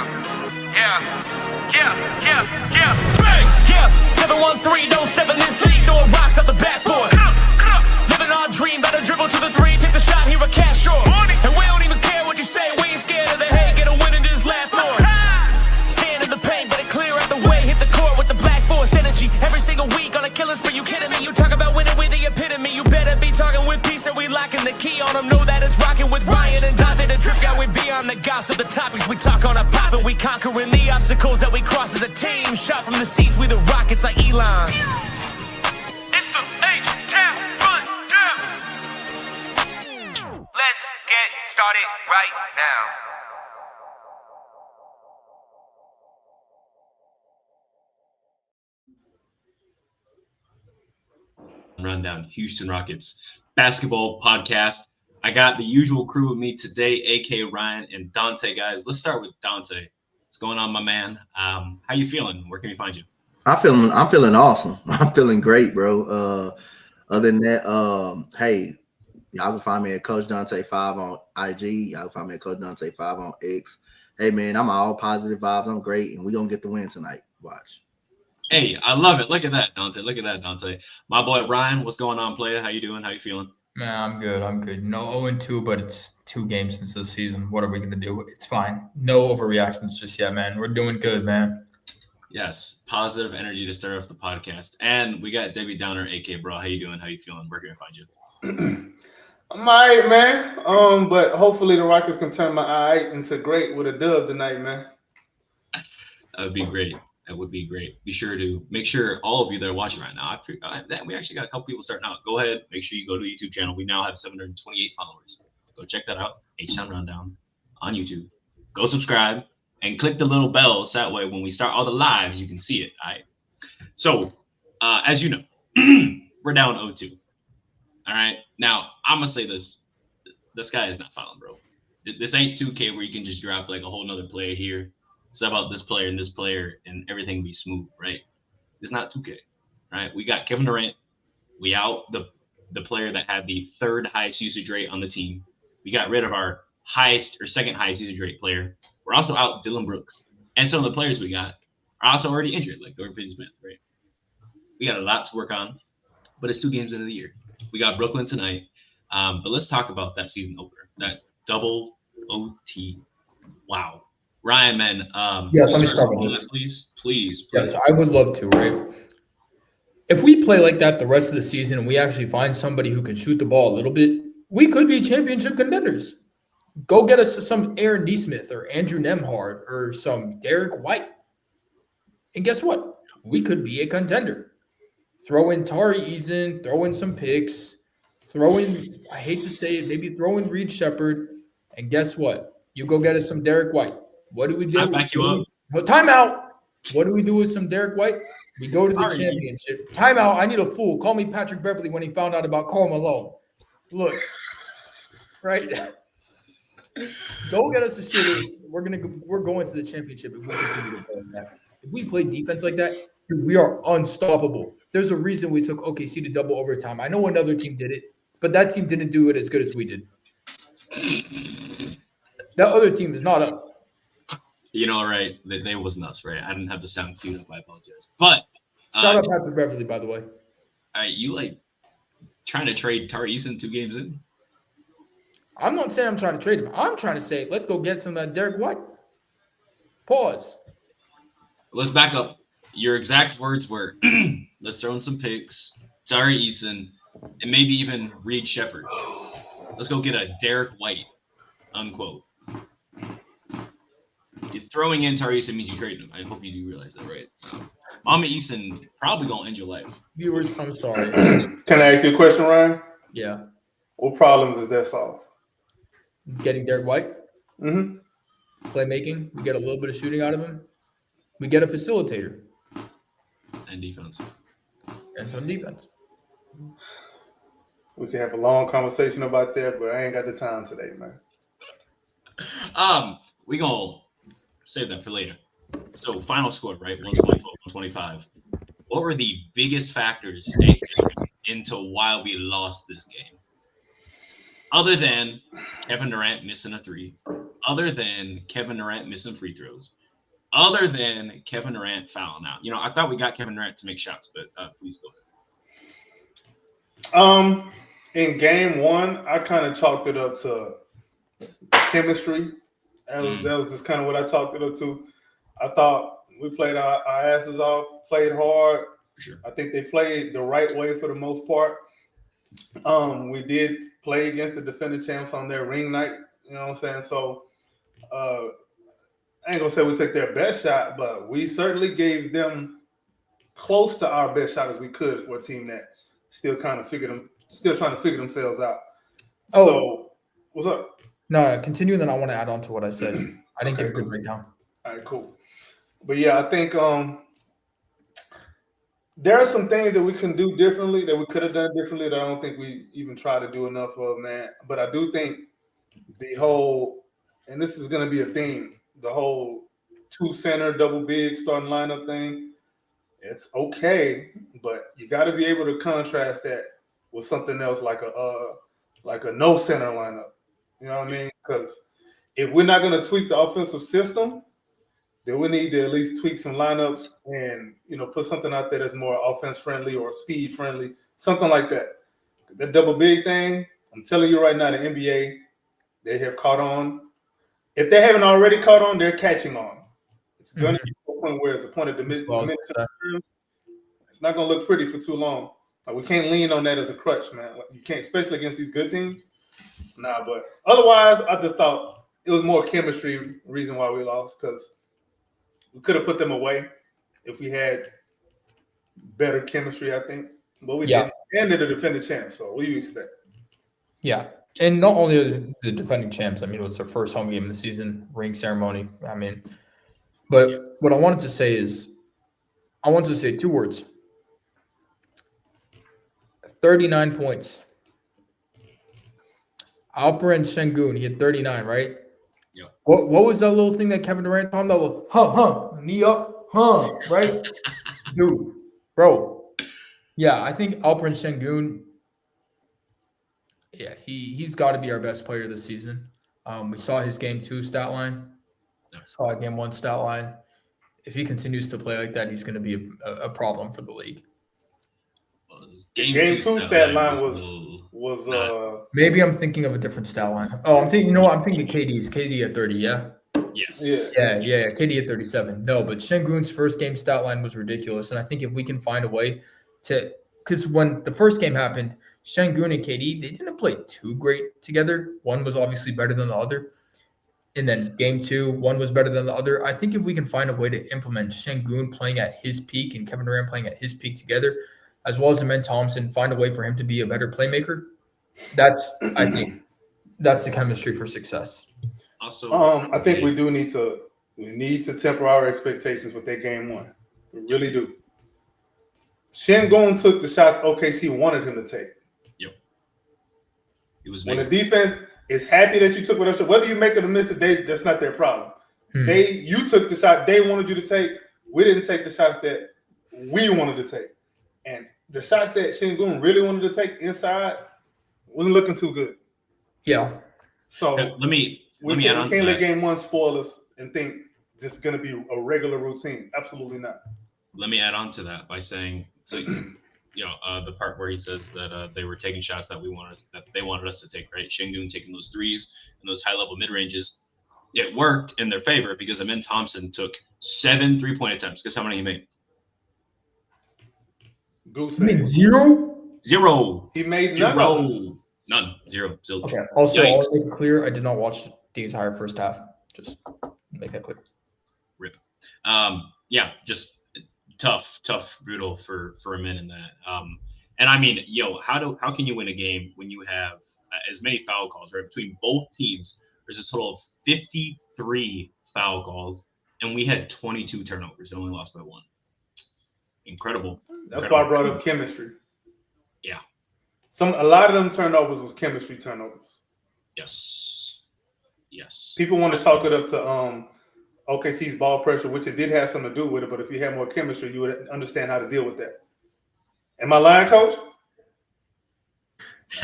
Bang! Yeah, 713, don't step in this league, throwing rocks at the backboard. Living our dream, better dribble to the three, take the shot, here a cash draw. And we don't even care what you say, we ain't scared of the hate, get a win in this last floor. Stand in the paint, better clear out the way, hit the court with the black force energy. Every single week on a killing spree, you kidding me? You talk about winning with the epitome, you better be talking with peace and we locking the key on them. Know that it's rocking with Ryan and Donte, the drip guy with beyond the gossip, the topics we talk on a pop and we conquering the obstacles that we cross as a team. Shot from the seats, we the Rockets like Elon. It's the H-Town run down. Let's get started right now. Rundown Houston Rockets basketball podcast. I got the usual crew with me today, AK Ryan and Donte. Guys, let's start with Donte. What's going on, my man? How you feeling? Where can we find you? I'm feeling awesome. I'm feeling great, bro. Other than that, hey, y'all can find me at Coach Donte 5 on IG. Y'all can find me at Coach Donte 5 on X. Hey man, I'm all positive vibes. I'm great, and we're gonna get the win tonight. Watch. Hey, I love it. Look at that, Donte. Look at that, Donte. My boy Ryan, what's going on, player? How you doing? How you feeling? Man, I'm good. No 0-2, but it's 2 games since the season. What are we going to do? It's fine. No overreactions just yet, man. We're doing good, man. Yes, positive energy to start off the podcast. And we got Debbie Downer, AK Bro. How you doing? How you feeling? Where can we find you? I'm all right, man. But hopefully the Rockets can turn my eye into great with a dub tonight, man. That would be great. That would be great. Be sure to make sure all of you that are watching right now, we actually got a couple people starting out. Go ahead, make sure you go to the YouTube channel. We now have 728 followers. Go check that out. H-Town Rundown on YouTube. Go subscribe and click the little bell so that way when we start all the lives, you can see it. All right. So, as you know, we're down 0-2. All right. Now, I'm going to say this. The sky is not falling, bro. This ain't 2K where you can just drop like a whole nother player here. Sub out this player and everything be smooth, right? It's not 2K, right? We got Kevin Durant. We out the player that had the 3rd highest usage rate on the team. We got rid of our highest or 2nd highest usage rate player. We're also out Dylan Brooks. And some of the players we got are also already injured, like Dorian Finney-Smith, right? We got a lot to work on, but it's 2 games into the year. We got Brooklyn tonight. But let's talk about that season opener, that double OT. Wow. Ryan, man. Yes, let me start with this. Please. Yes, I would love to, right? If we play like that the rest of the season and we actually find somebody who can shoot the ball a little bit, we could be championship contenders. Go get us some Aaron Nesmith or Andrew Nembhard or some Derek White. And guess what? We could be a contender. Throw in Tari Eason, throw in some picks, I hate to say it, maybe throw in Reed Shepherd. And guess what? You go get us some Derek White. What do we do? I back you up. Timeout. What do we do with some Derek White? We go to the championship. Timeout. I need a fool. Call me Patrick Beverly when he found out about Karl Malone. Look, right? Go get us a shooter. We're going to the championship if we continue to play like that. If we play defense like that, we are unstoppable. There's a reason we took OKC to double overtime. I know another team did it, but that team didn't do it as good as we did. That other team is not us. You know, right? They wasn't us, right? I didn't have the sound queued up. I apologize. But shout out Patrick Beverly, by the way. All right, you like trying to trade Tari Eason 2 games in? I'm not saying I'm trying to trade him. I'm trying to say let's go get some of that Derek White. Pause. Let's back up. Your exact words were, let's throw in some picks, Tari Eason, and maybe even Reed Shepherd. Let's go get a Derek White, unquote. Throwing in Tari Eason means you trade him. I hope you do realize that, right? Mama Eason probably going to end your life. Viewers, I'm sorry. Can I ask you a question, Ryan? Yeah. What problems is that solve? Getting Derek White. Mm-hmm. Playmaking. We get a little bit of shooting out of him. We get a facilitator. And defense. And some defense. We could have a long conversation about that, but I ain't got the time today, man. We gonna save that for later. So final score, right? 124, 125. What were the biggest factors into why we lost this game? other than Kevin Durant missing a three, other than Kevin Durant missing free throws, other than Kevin Durant fouling out. I thought we got Kevin Durant to make shots, but please go ahead. In game one, I kind of chalked it up to chemistry. That was just kind of what I chalked it up to. I thought we played our asses off, played hard. For sure. I think they played the right way for the most part. We did play against the defending champs on their ring night. You know what I'm saying? So I ain't gonna say we took their best shot, but we certainly gave them close to our best shot as we could for a team that still trying to figure themselves out. Oh. So what's up? No, continue, and then I want to add on to what I said. I didn't give a good breakdown. All right, cool. But yeah, I think there are some things that we can do differently, that we could have done differently, that I don't think we even try to do enough of, man. But I do think the whole, and this is going to be a theme, the whole 2-center, double big starting lineup thing, it's okay, but you got to be able to contrast that with something else like a no center lineup. You know what I mean? Because if we're not going to tweak the offensive system, then we need to at least tweak some lineups and, put something out there that's more offense friendly or speed friendly, something like that. That double big thing, I'm telling you right now, the NBA, they have caught on. If they haven't already caught on, they're catching on. It's going to be to a point where it's a point of diminishing. It's not going to look pretty for too long. Like, we can't lean on that as a crutch, man. You can't, especially against these good teams. Nah, but otherwise, I just thought it was more chemistry reason why we lost, because we could have put them away if we had better chemistry, I think. But we didn't. And they're the defending champs, so what do you expect? Yeah. And not only are the defending champs, it's their first home game of the season, ring ceremony. But what I wanted to say is, I wanted to say 2 words. 39 points. Alperen Şengün, he had 39, right? Yeah. What was that little thing that Kevin Durant taught him? That little, knee up, right? Dude, bro. Yeah, I think Alperen Şengün, yeah, he's got to be our best player this season. We saw his game 2 stat line. Saw game 1 stat line. If he continues to play like that, he's going to be a problem for the league. Game 2 stat line was maybe I'm thinking of a different stat line. Oh, I'm thinking KD's. KD at 30, yeah? Yes. Yeah. KD at 37. No, but Şengün's first game stat line was ridiculous. And I think if we can find a way to – because when the first game happened, Şengün and KD, they didn't play too great together. One was obviously better than the other. And then game 2, one was better than the other. I think if we can find a way to implement Şengün playing at his peak and Kevin Durant playing at his peak together, as well as Amen Thompson, find a way for him to be a better playmaker, I think that's the chemistry for success. Also, I think we need to temper our expectations with that game 1. We really do. Şengün took the shots OKC wanted him to take. Yep. It was when the defense is happy that you took whatever shot, whether you make it or miss it, that's not their problem. You took the shot they wanted you to take. We didn't take the shots that we wanted to take. And the shots that Şengün really wanted to take inside wasn't looking too good. Yeah. So let me we can't let game 1 spoil us and think this is going to be a regular routine. Absolutely not. Let me add on to that by saying, the part where he says that they were taking shots that they wanted us to take, right? Şengün taking those threes and those high-level mid-ranges. It worked in their favor because Amen Thompson took 7 3-point attempts. Guess how many he made? Goose. 0. He made None. 0. Zilch. Okay. Also, I'll make it clear, I did not watch the entire first half. Just make that clear. Rip. Just tough, brutal for a minute in that. And I mean, how can you win a game when you have as many foul calls, right? Between both teams, there's a total of 53 foul calls, and we had 22 turnovers and only lost by 1. Incredible. That's why I brought up chemistry. Yeah. A lot of them turnovers was chemistry turnovers. Yes. People want to chalk it up to OKC's ball pressure, which it did have something to do with it, but if you had more chemistry, you would understand how to deal with that. Am I lying, Coach?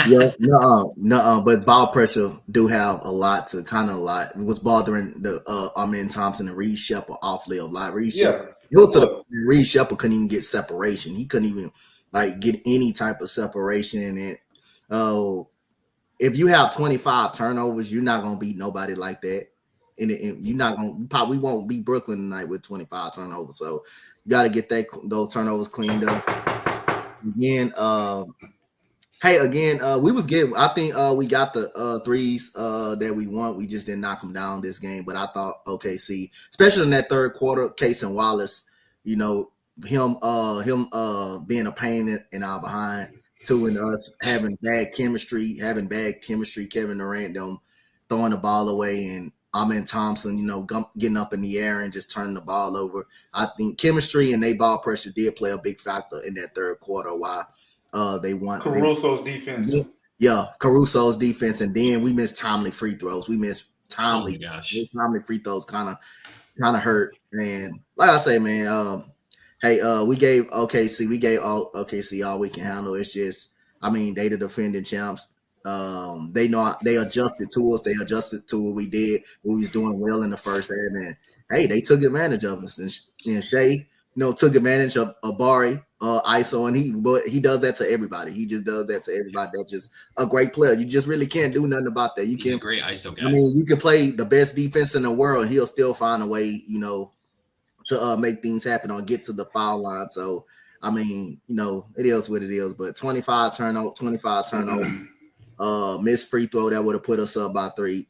Yeah, no, but ball pressure do have a lot to kind of like it was bothering the Amen Thompson and Reed Shepard awfully a lot. Reed Shepard, it was to the Reed Shepard couldn't even get separation. He couldn't even like get any type of separation in it. If you have 25 turnovers, you're not gonna beat nobody like that. And you're not gonna you probably won't beat Brooklyn tonight with 25 turnovers. So you got to get those turnovers cleaned up. Again, hey, again, we was getting. I think we got the threes that we want. We just didn't knock them down this game. But I thought OKC, especially in that third quarter, Case and Wallace, you know, him being a pain in our behind too, and us having bad chemistry. Kevin Durant them throwing the ball away, and Amen Thompson, you know, getting up in the air and just turning the ball over. I think chemistry and they ball pressure did play a big factor in that third quarter. Why? They want Caruso's defense. Yeah, Caruso's defense, and then we missed timely free throws. We missed timely free throws, kind of hurt. And like I say, man, hey, we gave OKC all we can handle. It's just, I mean, they the defending champs. They know they adjusted to us. They adjusted to what we did. We was doing well in the first half, and hey, they took advantage of us. And Shea, took advantage of Bari, ISO, and he does that to everybody. He just does that to everybody. That's just a great player. You just really can't do nothing about that. He's a great ISO guy. I mean, you can play the best defense in the world. He'll still find a way, to make things happen or get to the foul line. So, I mean, it is what it is. But 25 turnovers, missed free throw that would have put us up by three,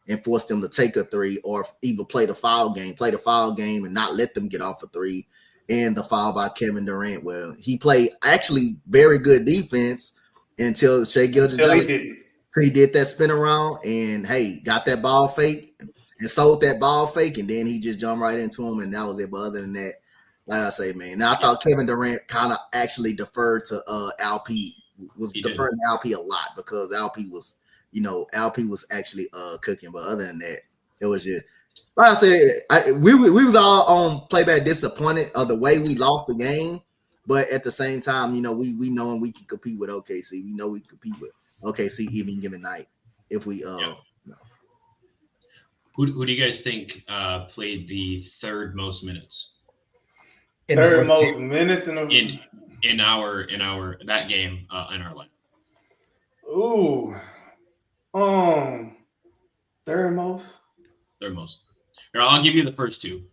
and force them to take a three, or either play the foul game and not let them get off a three. And the foul by Kevin Durant, where he played actually very good defense until Shai Gilgeous-Alexander. He did that spin around and hey, got that ball fake and sold that ball fake, and then he just jumped right into him, and that was it. But other than that, like I say, man, now I thought Kevin Durant kind of actually deferred to LP. Was deferring to LP a lot because LP was actually cooking. But other than that, it was just like I said, we was all on playback disappointed of the way we lost the game. But at the same time, we know we can compete with OKC. We know we can compete with OKC even given night if we Who do you guys think played the third most minutes? In our that game in our line. Ooh, third most. Here, I'll give you the first two: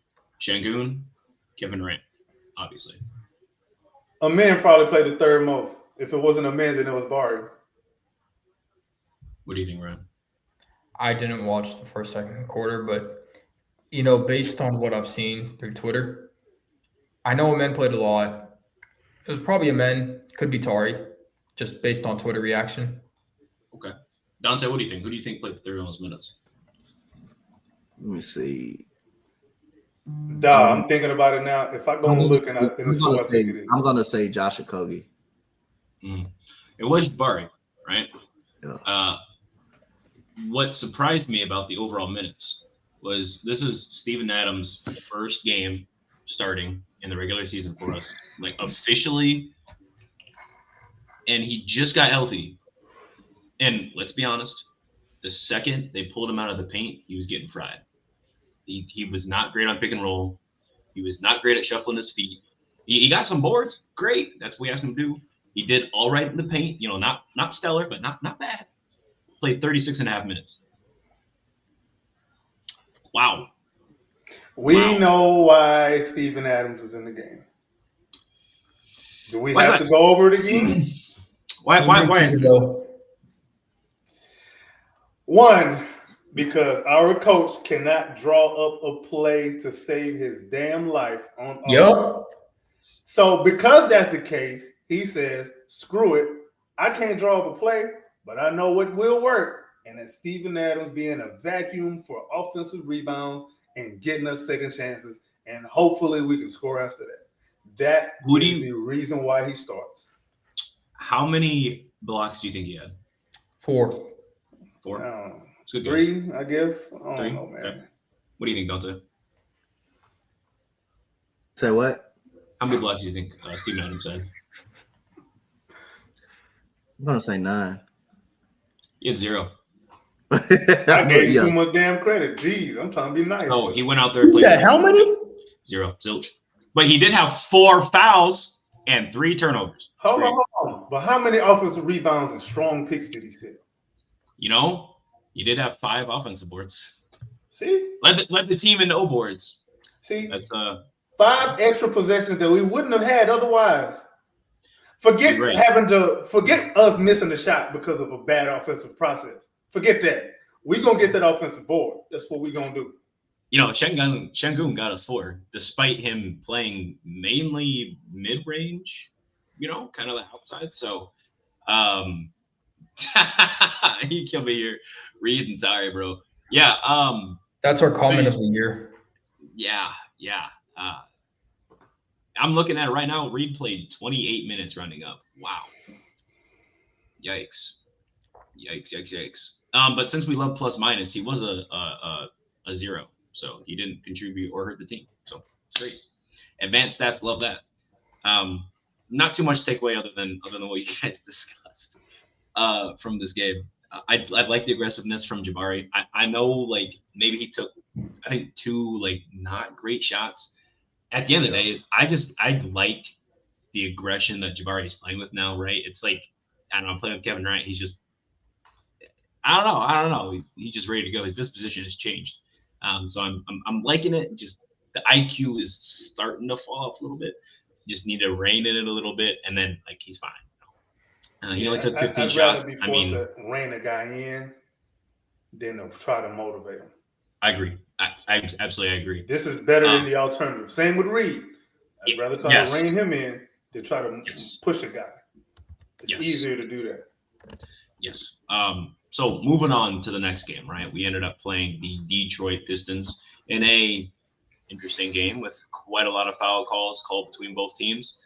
Şengün, Kevin Durant, obviously. Amen probably played the third most. If it wasn't Amen, then it was Bari. What do you think, Ryan? I didn't watch the first, second quarter, but based on what I've seen through Twitter, I know Amen played a lot. It was probably Amen, could be Tari, just based on Twitter reaction. Okay. Donte, what do you think? Who do you think played the third most minutes? Let me see. I'm thinking about it now. If I go and look and I'm gonna say Josh Okogie. It was Bari, right? Yeah. What surprised me about the overall minutes was this is Steven Adams' first game starting in the regular season for us, like officially, and he just got healthy. And let's be honest, the second they pulled him out of the paint, he was getting fried. He was not great on pick and roll. He was not great at shuffling his feet. He got some boards, great. That's what we asked him to do. He did all right in the paint, not stellar, but not bad. Played 36 and a half minutes. Wow. We know why Steven Adams is in the game. Do we have to go over it again? Why is it? One, because our coach cannot draw up a play to save his damn life on offense. Yep. So because that's the case, he says, screw it. I can't draw up a play, but I know what will work. And that's Steven Adams being a vacuum for offensive rebounds and getting us second chances. And hopefully we can score after that. That is the reason why he starts. How many blocks do you think he had? 4. 4? 3, I guess. I don't know, man. Okay. What do you think, Donte? Say what? How many blocks do you think Steven Adams had? I'm gonna say 9. He had 0. I gave you Yeah. too much damn credit. Jeez, I'm trying to be nice. So he went out there and He played said how many? 0, zilch. But he did have 4 fouls and 3 turnovers. It's Hold great. on. But how many offensive rebounds and strong picks did he set? You know, he did have 5 offensive boards. See? Led the team in O boards. See? That's 5 extra possessions that we wouldn't have had otherwise. Forget You're right. forget us missing the shot because of a bad offensive process. Forget that. We're gonna get that offensive board. That's what we're gonna do. You know, Şengün got us 4, despite him playing mainly mid-range, you know, kind of the outside. So he killed me here. Reed and Tari, bro. Yeah, That's our comment of the year. yeah. I'm looking at it right now. Reed played 28 minutes rounding up. Wow. Yikes. But since we love plus minus, he was a 0. So he didn't contribute or hurt the team. So it's great. Advanced stats, love that. Not too much to take away other than what you guys discussed from this game. I like the aggressiveness from Jabari. I know, like, maybe he took, I think, 2 like not great shots. At the end of the day, I like the aggression that Jabari is playing with now, right? It's like, I don't know, I'm playing with Kevin Durant. He's just, I don't know. He's just ready to go. His disposition has changed. So I'm liking it. Just the IQ is starting to fall off a little bit. Just need to rein in it a little bit, and then like he's fine. He only took 15 shots. I'd rather be forced to rein a guy in than to try to motivate him. I agree. I absolutely agree. This is better than the alternative. Same with Reed. I'd rather try to rein him in than try to push a guy. It's easier to do that. Yes. So moving on to the next game, right? We ended up playing the Detroit Pistons in a interesting game with quite a lot of foul calls called between both teams.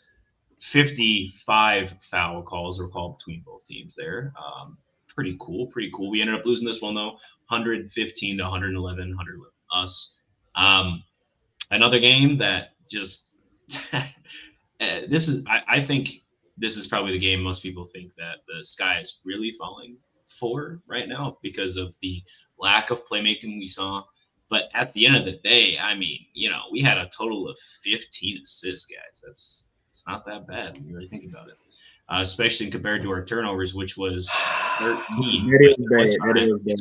55 foul calls were called between both teams there. Pretty cool. We ended up losing this one though, 115 to 111 us. Another game that just I think this is probably the game most people think that the sky is really falling for right now because of the lack of playmaking we saw. But at the end of the day, I mean, you know, we had a total of 15 assists, guys. It's not that bad when you really think about it, especially compared to our turnovers, which was 13. That is bad. That is bad.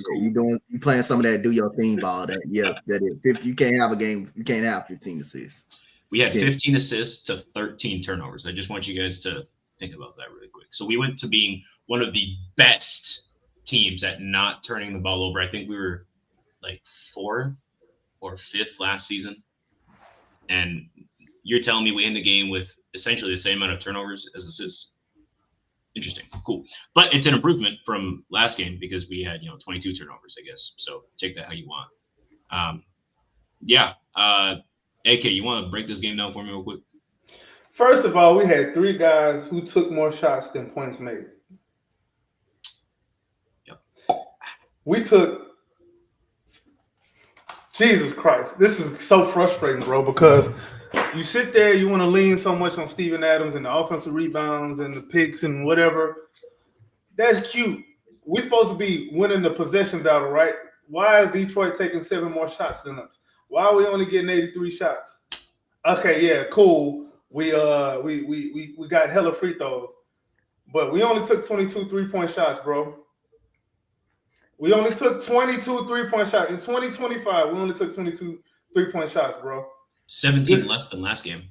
You playing some of that do your thing ball. That yes, that is. 50, you can't have a game. You can't have 15 assists. We had 15 assists to 13 turnovers. I just want you guys to think about that really quick. So we went to being one of the best teams at not turning the ball over. I think we were like 4th or 5th last season. And you're telling me we end the game with essentially the same amount of turnovers as assists? Interesting. Cool. But it's an improvement from last game because we had, 22 turnovers, I guess. So take that how you want. AK, you want to break this game down for me real quick? First of all, we had 3 guys who took more shots than points made. Yep. We took Jesus Christ. This is so frustrating, bro, because you sit there, you want to lean so much on Steven Adams and the offensive rebounds and the picks and whatever. That's cute. We're supposed to be winning the possession battle, right? Why is Detroit taking 7 more shots than us? Why are we only getting 83 shots? Okay, yeah, cool. We got hella free throws, but we only took 22 3-point shots, bro. We only took 22 3-point shots. In 2025, we only took 22 3-point shots, bro. 17 less than last game.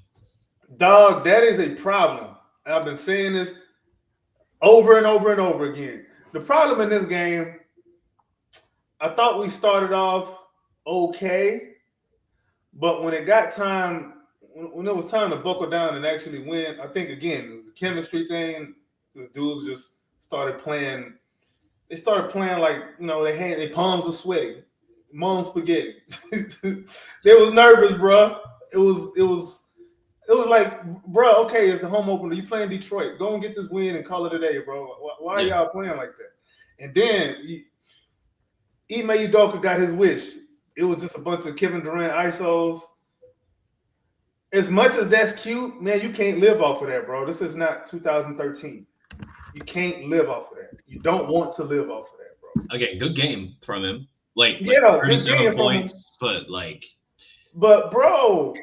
Dog, that is a problem. I've been saying this over and over and over again. The problem in this game, I thought we started off okay, but when it got time, when it was time to buckle down and actually win, I think, again, it was a chemistry thing. These dudes just started playing. They started playing like, their palms were sweaty. Mom spaghetti. They was nervous, bro. It was like, bro, okay, it's the home opener. You playing Detroit. Go and get this win and call it a day, bro. Why are y'all playing like that? And then Ime Udoka got his wish. It was just a bunch of Kevin Durant ISOs. As much as that's cute, man, you can't live off of that, bro. This is not 2013. You can't live off of that. You don't want to live off of that, bro. Okay, good game from him. Like Yeah, good 37 game from him. points, but like But bro,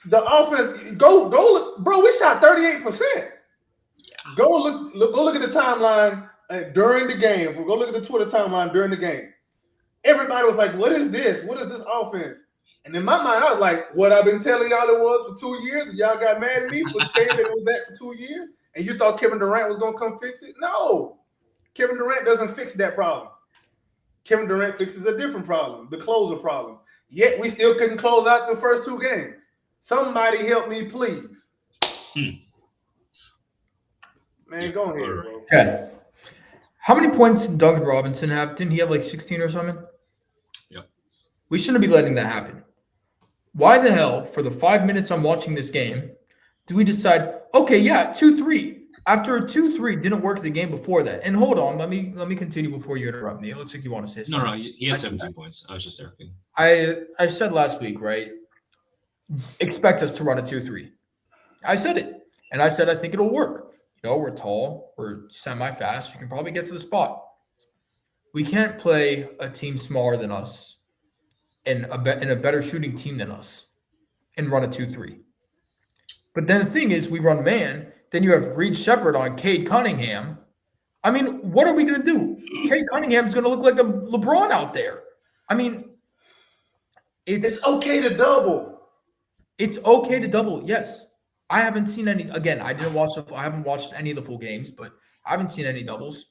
the offense go look, bro. We shot 38%. yeah. Go look at the timeline during the game. Go look at the Twitter timeline during the game. Everybody was like, "What is this? What is this offense?" And in my mind, I was like, "What I've been telling y'all it was for 2 years, and y'all got mad at me for saying that it was that for 2 years, and you thought Kevin Durant was gonna come fix it? No, Kevin Durant doesn't fix that problem. Kevin Durant fixes a different problem, the closer problem. Yet we still couldn't close out the first 2 games. Somebody help me, please." Man, go ahead, bro. Okay. How many points did Duncan Robinson have? Didn't he have like 16 or something? Yep. We shouldn't be letting that happen. Why the hell, for the 5 minutes I'm watching this game, do we decide, okay, yeah, 2-3. After a 2-3 didn't work the game before that. And hold on, let me continue before you interrupt me. It looks like you want to say something. No, he had 17 points. I was just joking. I said last week, right? Expect us to run a 2-3. I said it. And I said I think it'll work. You know, we're tall, we're semi-fast, we can probably get to the spot. We can't play a team smaller than us and a better shooting team than us and run a 2-3. But then the thing is, we run man. Then you have Reed Shepherd on Cade Cunningham. I mean, what are we going to do? Cade Cunningham's going to look like a LeBron out there. I mean, It's okay to double. It's okay to double, yes. I haven't seen any. Again, I haven't watched any of the full games, but I haven't seen any doubles.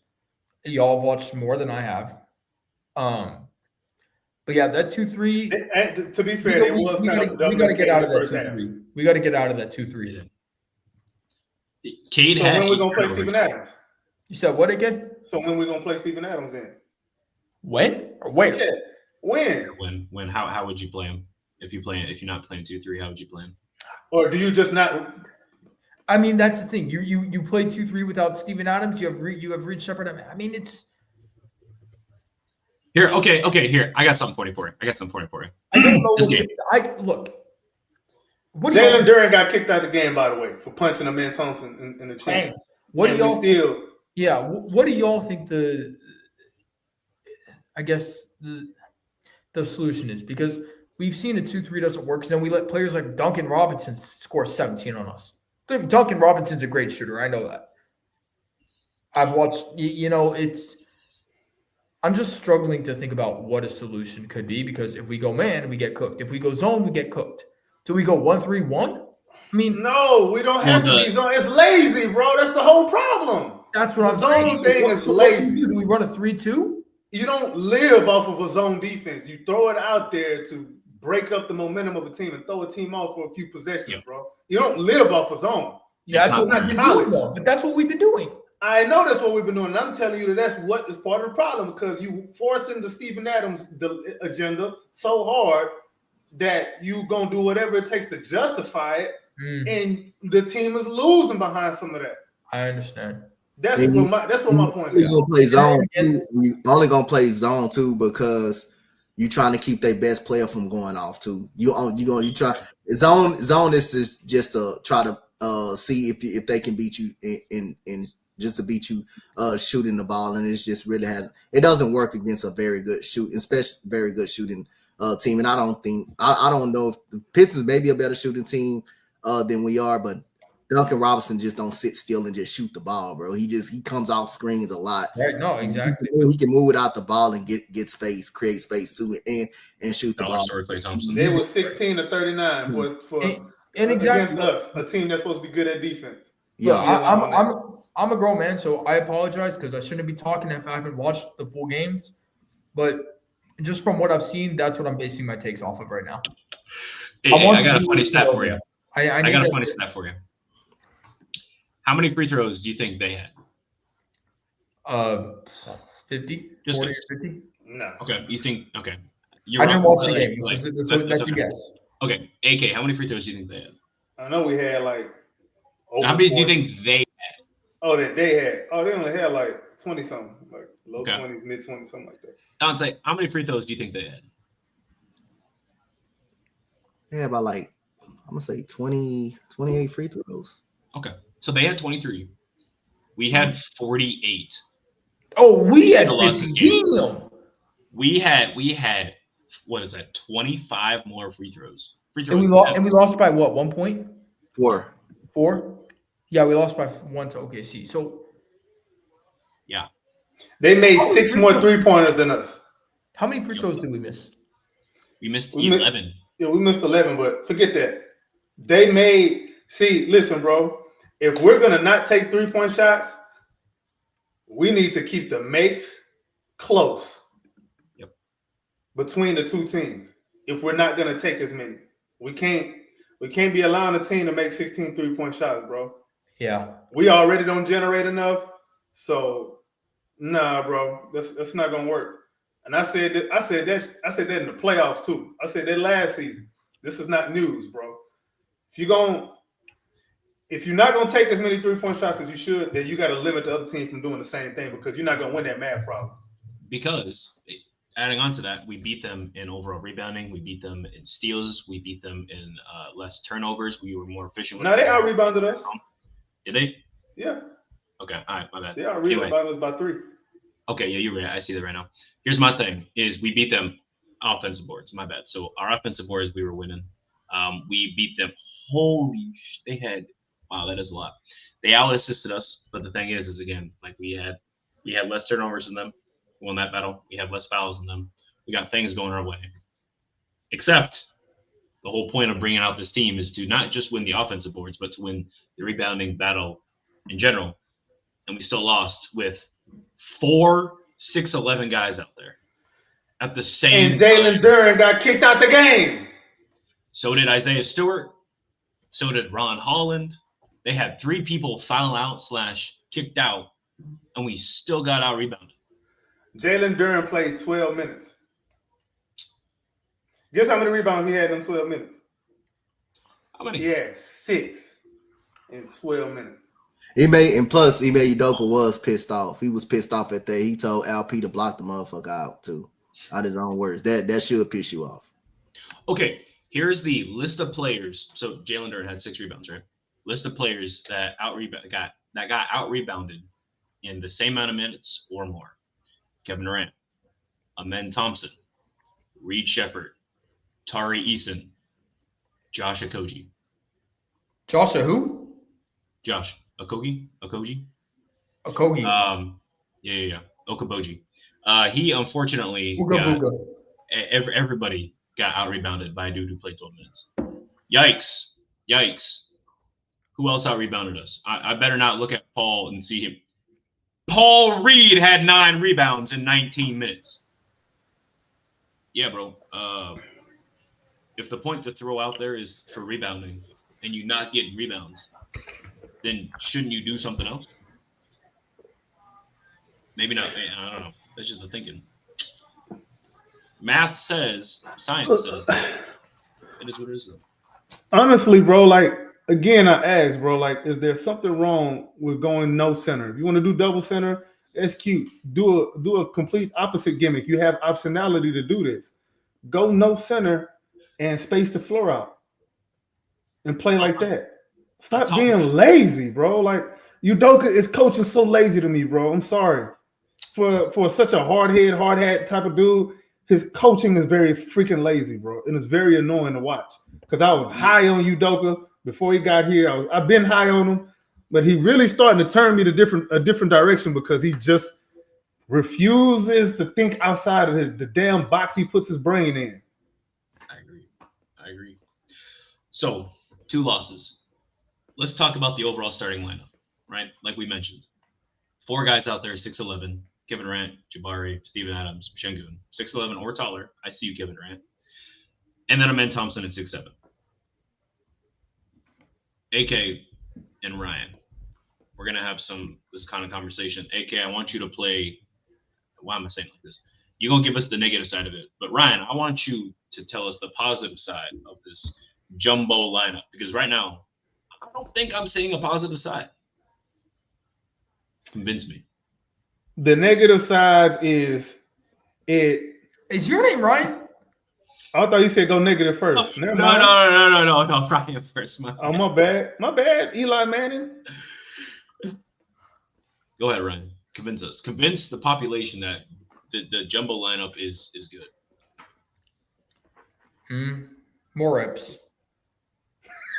Y'all have watched more than I have. But yeah, that 2-3. To be fair, it was kind of we got to get out of that 2-3. We got to get out of that 2-3 then. Cade So had when we're gonna play turnovers. Steven Adams? You said what again? So when we're gonna play Steven Adams in? When or where? Yeah, when? When how would you play him? If you're not playing 2-3, how would you play him? Or do you just not? I mean, that's the thing. You play 2-3 without Steven Adams. You have Reed Shepherd. I mean, it's here. Okay. Here, I got something for you. I don't know. This game. Look. Jalen Duren got kicked out of the game, by the way, for punching Amen Thompson in the chin. What do y'all still? Yeah. What do y'all think the solution is? Because we've seen a 2-3 doesn't work, because then we let players like Duncan Robinson score 17 on us. Duncan Robinson's a great shooter. I know that. I've watched. I'm just struggling to think about what a solution could be, because if we go man, we get cooked. If we go zone, we get cooked. Do we go 1-3-1? I mean, no, we don't have to be zone. It's lazy, bro. That's the whole problem. That's what I'm saying. The zone thing is lazy. Do we run a 3-2? You don't live off of a zone defense. You throw it out there to break up the momentum of a team and throw a team off for a few possessions, bro. You don't live off a zone. That's not college. But that's what we've been doing. I know that's what we've been doing. And I'm telling you that that's what is part of the problem, because you forcing the Steven Adams agenda so hard that you gonna do whatever it takes to justify it, and the team is losing behind some of that. I understand. That's what my point is. Gonna play zone. You only gonna play zone 2 because you trying to keep their best player from going off too. You try zone is just to try to see if they can beat you in just to beat you shooting the ball, and it's just really doesn't work against a very good shooting team. And I don't know if the Pistons may be a better shooting team than we are, but Duncan Robinson just don't sit still and just shoot the ball, bro. He comes off screens a lot. Right? No, exactly. He can move without the ball and get space, create space to it, and shoot the ball. They were 16 to 39 for against us, a team that's supposed to be good at defense. Yeah, I'm a grown man, so I apologize because I shouldn't be talking if I haven't watched the full games. But just from what I've seen, that's what I'm basing my takes off of right now. Hey, I got a funny stat for you. I got a funny stat for you. How many free throws do you think they had? 50, just 40 or 50. No. Okay, you think? Okay, I didn't watch the game. That's a guess. Okay, AK, how many free throws do you think they had? I know we had like. How many do you think they had? Oh, that they had. Oh, they only had like 20 something, like low 20s, mid 20s, something like that. Donte, how many free throws do you think they had? They had about like, I'm gonna say 20, 28 free throws. Okay, so they had 23. We had 48. Oh, we had still lost 50. this game. Damn. We had what is that? 25 more free throws. And we lost by what? 1 point? 4. 4? Yeah, we lost by 1 to OKC. So yeah, They made Oh, 6 free more throws. 3-pointers than us. how many free throws did we miss? we missed We mi- 11. Yeah, we missed 11, but forget that. They made. See, listen, bro. If we're gonna not take 3-point shots, we need to keep the makes close. Yep. Between the two teams. If we're not gonna take as many, we can't be allowing a team to make 16 3-point shots, bro. Yeah. We already don't generate enough, so nah, bro. That's not gonna work. And I said that in the playoffs too. I said that last season. This is not news, bro. If you're not gonna take as many 3-point shots as you should, then you got to limit the other team from doing the same thing because you're not gonna win that math problem. Because adding on to that, we beat them in overall rebounding. We beat them in steals. We beat them in less turnovers. We were more efficient. Now they out rebounded us. Did they? Yeah. Okay. All right. My bad. They out rebounded us by 3. Okay. Yeah, you're right. I see that right now. Here's my thing: is we beat them offensive boards. My bad. So our offensive boards, we were winning. We beat them. They had. Wow, that is a lot. They out assisted us, but the thing is again, like we had less turnovers than them. Won that battle. We have less fouls than them. We got things going our way. Except the whole point of bringing out this team is to not just win the offensive boards, but to win the rebounding battle in general. And we still lost with 4 6'11" guys out there at the same And Jalen time. Duren got kicked out the game. So did Isaiah Stewart. So did Ron Holland. They had 3 people foul out / kicked out, and we still got out rebounded. Jalen Duren played 12 minutes. Guess how many rebounds he had in 12 minutes? How many? He had 6 in 12 minutes. Ime Udoka was pissed off. He was pissed off at that. He told LP to block the motherfucker out too. Out his own words. That should piss you off. Okay, here's the list of players. So Jalen Duren had 6 rebounds, right? List of players that got out rebounded in the same amount of minutes or more. Kevin Durant, Amen Thompson, Reed Shepard, Tari Eason, Josh Okogie. Joshua who? Josh Okogie. Okogie. Yeah. Okaboji. He unfortunately everybody got out rebounded by a dude who played 12 minutes. Yikes. Who else out rebounded us? I better not look at Paul and see him. Paul Reed had 9 rebounds in 19 minutes. Yeah, bro. If the point to throw out there is for rebounding and you not getting rebounds, then shouldn't you do something else? Maybe not. I don't know. That's just the thinking. Math says, science says, it is what it is. Honestly, bro, like, again, I asked, bro, like, is there something wrong with going no center? If you want to do double center, that's cute. Do a complete opposite gimmick. You have optionality to do this. Go no center and space the floor out and play like that. Stop being lazy, bro. Like, Udoka is coaching so lazy to me, bro. I'm sorry. For such a hard hat type of dude, his coaching is very freaking lazy, bro. And it's very annoying to watch. Because I was high on Udoka before he got here. I've been high on him, but he really starting to turn me to a different direction because he just refuses to think outside of the damn box he puts his brain in. I agree. So, 2 losses. Let's talk about the overall starting lineup, right? Like we mentioned. 4 guys out there, 6'11", Kevin Durant, Jabari, Steven Adams, Şengün. 6'11" or taller. I see you, Kevin Durant. And then Amen Thompson at 6'7". AK and Ryan. We're going to have this kind of conversation. AK, I want you to play. Why am I saying like this? You're going to give us the negative side of it. But Ryan, I want you to tell us the positive side of this jumbo lineup. Because right now, I don't think I'm seeing a positive side. Convince me. The negative side is it. Is your name Ryan? I thought you said go negative first. No, Ryan first. My bad. My bad, Eli Manning. Go ahead, Ryan. Convince us. Convince the population that the jumbo lineup is good. More reps.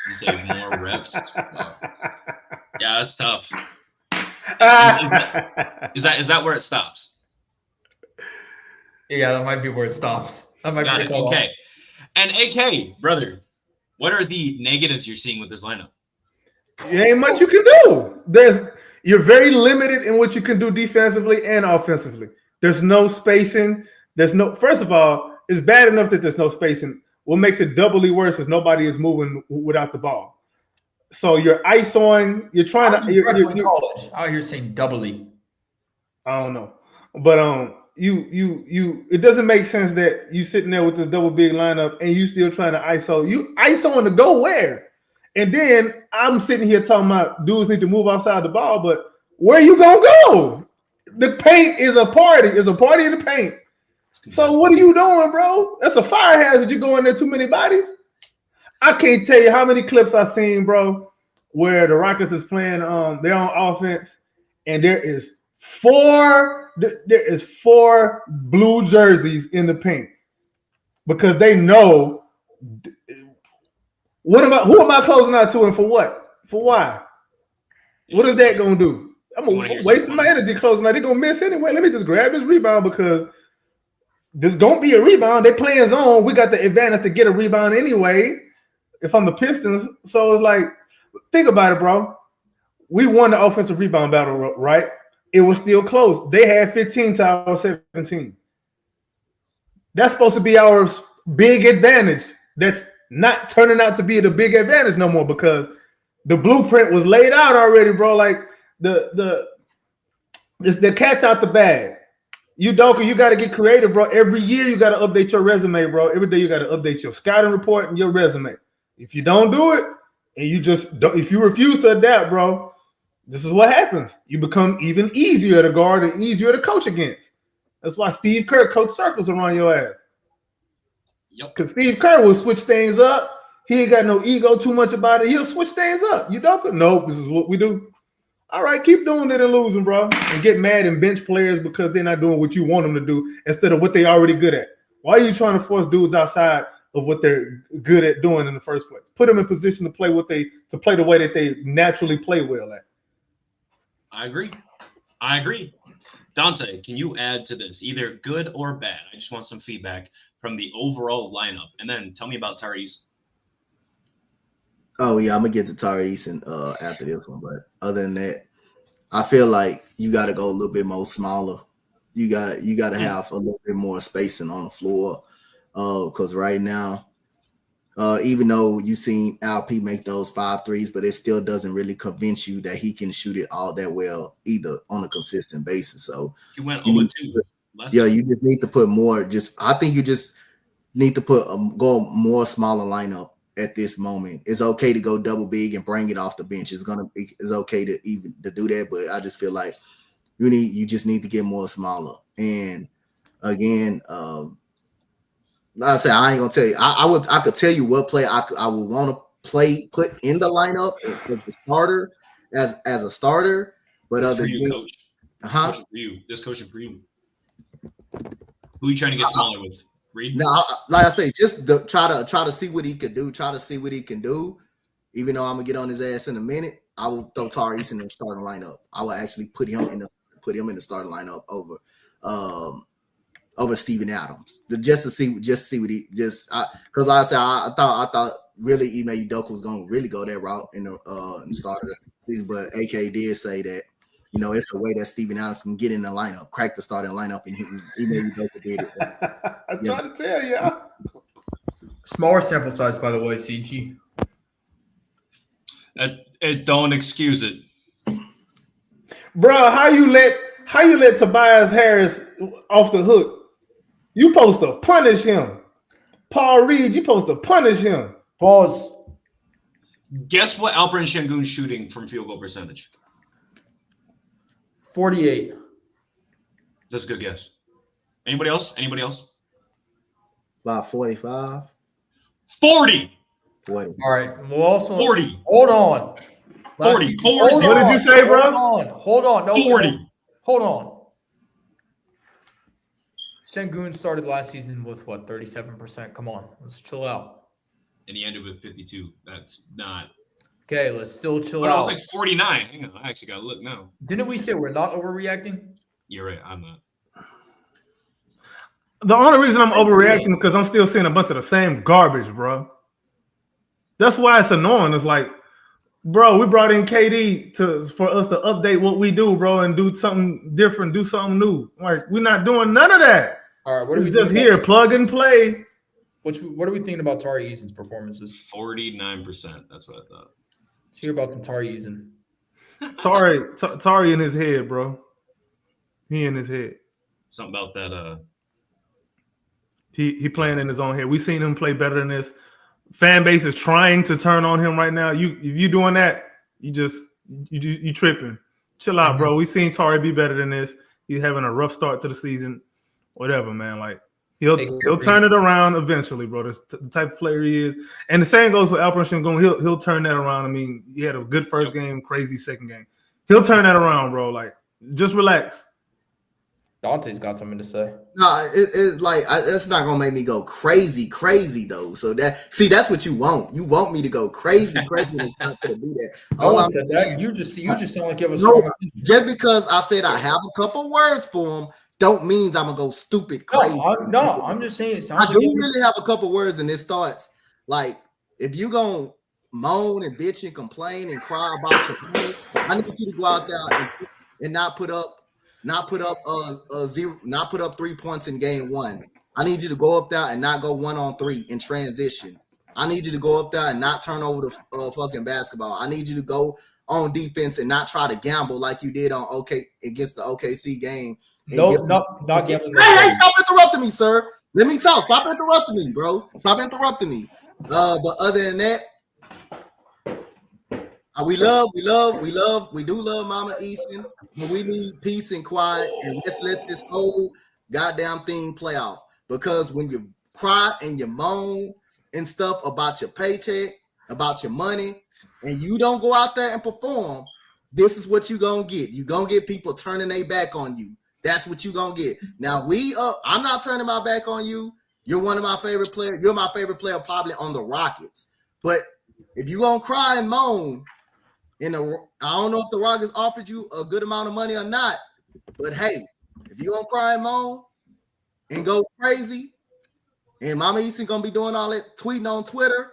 You say more reps? Wow. Yeah, that's tough. Is that where it stops? Yeah, that might be where it stops. That might Got be it. the cutoff. Okay. And AK, brother, what are the negatives you're seeing with this lineup? There ain't much you can do. You're very limited in what you can do defensively and offensively. There's no spacing. First of all, it's bad enough that there's no spacing. What makes it doubly worse is nobody is moving without the ball. So you're isoing. You're trying to. You're college. Out here saying doubly. I don't know, but you. It doesn't make sense that you sitting there with this double big lineup and you still trying to iso. You isoing to go where? And then I'm sitting here talking about dudes need to move outside the ball, but where you gonna go? The paint is a party. It's a party in the paint. So what are you doing, bro? That's a fire hazard. You go in there too many bodies. I can't tell you how many clips I've seen, bro, where the Rockets is playing their own offense, and there is four blue jerseys in the paint because they know. Who am I closing out to and for what? For why? What is that going to do? I'm going to waste my energy closing out. They're going to miss anyway. Let me just grab this rebound because this going to be a rebound. They playing zone. We got the advantage to get a rebound anyway if I'm the Pistons. So it's like, think about it, bro. We won the offensive rebound battle, right? It was still close. They had 15 to our 17. That's supposed to be our big advantage. That's not turning out to be the big advantage no more because the blueprint was laid out already, bro. Like the cat's out the bag. Donte, you got to get creative, bro. Every year you got to update your resume, bro. Every day you got to update your scouting report and your resume. If you don't do it and if you refuse to adapt, bro, this is what happens. You become even easier to guard and easier to coach against. That's why Steve Kerr coached circles around your ass. Yep. Because Steve Kerr will switch things up. He ain't got no ego too much about it. He'll switch things up. You don't? No, this is what we do. All right, keep doing it and losing, bro. And get mad and bench players because they're not doing what you want them to do instead of what they already good at. Why are you trying to force dudes outside of what they're good at doing in the first place? Put them in position to play the way that they naturally play well at. I agree. Donte, can you add to this, either good or bad? I just want some feedback from the overall lineup. And then tell me about Tyrese. Oh, yeah, I'm going to get to Tyrese and, after this one. But other than that, I feel like you got to go a little bit more smaller. You got to have a little bit more spacing on the floor because right now, even though you've seen Alp make those 5 threes, but it still doesn't really convince you that he can shoot it all that well either on a consistent basis. So he went 0-2. You just need to put more. I think you just need to go more smaller lineup at this moment. It's okay to go double big and bring it off the bench. It's okay to do that, but I just feel like you just need to get more smaller. And again, like I said, I ain't gonna tell you. I could tell you what play I would want to put in the lineup as the starter, as a starter. But other than coach, this coaching for you. Who are you trying to get smaller with? Reed? No, like I say, just try to see what he could do. Try to see what he can do. Even though I'm gonna get on his ass in a minute, I will throw Tyrese in the starting lineup. I will actually put him in the starting lineup over Steven Adams, just to see what he because like I said, I thought really Ime Udoka was gonna really go that route in the start of the season, but AK did say that it's a way that Steven Adams can get in the lineup, crack the starting lineup, and Ime Udoka did it. I'm trying to tell you. Smaller sample size, by the way, CG. Don't excuse it, bro. How you let Tobias Harris off the hook? You supposed to punish him. Paul Reed, you supposed to punish him. Pause. Guess what Alperen Sengun's shooting from field goal percentage? 48. That's a good guess. Anybody else? About 45. 40. 40. All right. We'll also 40. Hold on. 40. Hold What did you say, bro? Hold on. No, 40. Hold on. Sengun started last season with what, 37%? Come on, let's chill out. And he ended with 52. That's not. Okay, let's still chill But out. I was like 49. Hang on, I actually got to look now. Didn't we say we're not overreacting? You're right. I'm not. The only reason I'm overreacting is because I'm still seeing a bunch of the same garbage, bro. That's why it's annoying. It's like, bro, we brought in KD for us to update what we do, bro, and do something different, do something new. Like, we're not doing none of that. All right, what it's just here, plug and play. What are we thinking about Tari Eason's performances? 49%. That's what I thought. Let's hear about some Tari Eason. Tari in his head, bro. He in his head. Something about that. He playing in his own head. We seen him play better than this. Fan base is trying to turn on him right now. If you doing that, you tripping. Chill out, bro. We seen Tari be better than this. He's having a rough start to the season. Whatever, man. Like he'll turn it around eventually, bro. That's the type of player he is. And the same goes for Alperen Sengun. He'll turn that around. I mean, he had a good first game, crazy second game. He'll turn that around, bro. Like, just relax. Donte's got something to say. No, it's like it's not gonna make me go crazy though. So that's what you want. You want me to go crazy. It's not gonna be that. All I said that you just sound like you have a no, strong opinion. just because I said I have a couple words for him, don't mean I'm gonna go stupid crazy. I'm just saying it sounds. I do really have a couple words, and it starts like if you gonna moan and bitch and complain and cry about your play, I need you to go out there and not put up 3 points in game one. I need you to go up there and not go 1-on-3 in transition. I need you to go up there and not turn over the fucking basketball. I need you to go on defense and not try to gamble like you did on against the OKC game. Not gambling. Hey, stop interrupting me, sir. Let me talk. Stop interrupting me, bro. Stop interrupting me. But other than that, we do love Mama Easton, but we need peace and quiet, and let's let this whole goddamn thing play off. Because when you cry and you moan and stuff about your paycheck, about your money, and you don't go out there and perform, this is what you're gonna get. You're gonna get people turning their back on you. That's what you're gonna get. Now I'm not turning my back on you. You're one of my favorite players. You're my favorite player probably on the Rockets. But if you're gonna cry and moan, I don't know if the Rockets offered you a good amount of money or not, but hey, if you're gonna cry and moan and go crazy, and Mama Easton gonna be doing all that tweeting on Twitter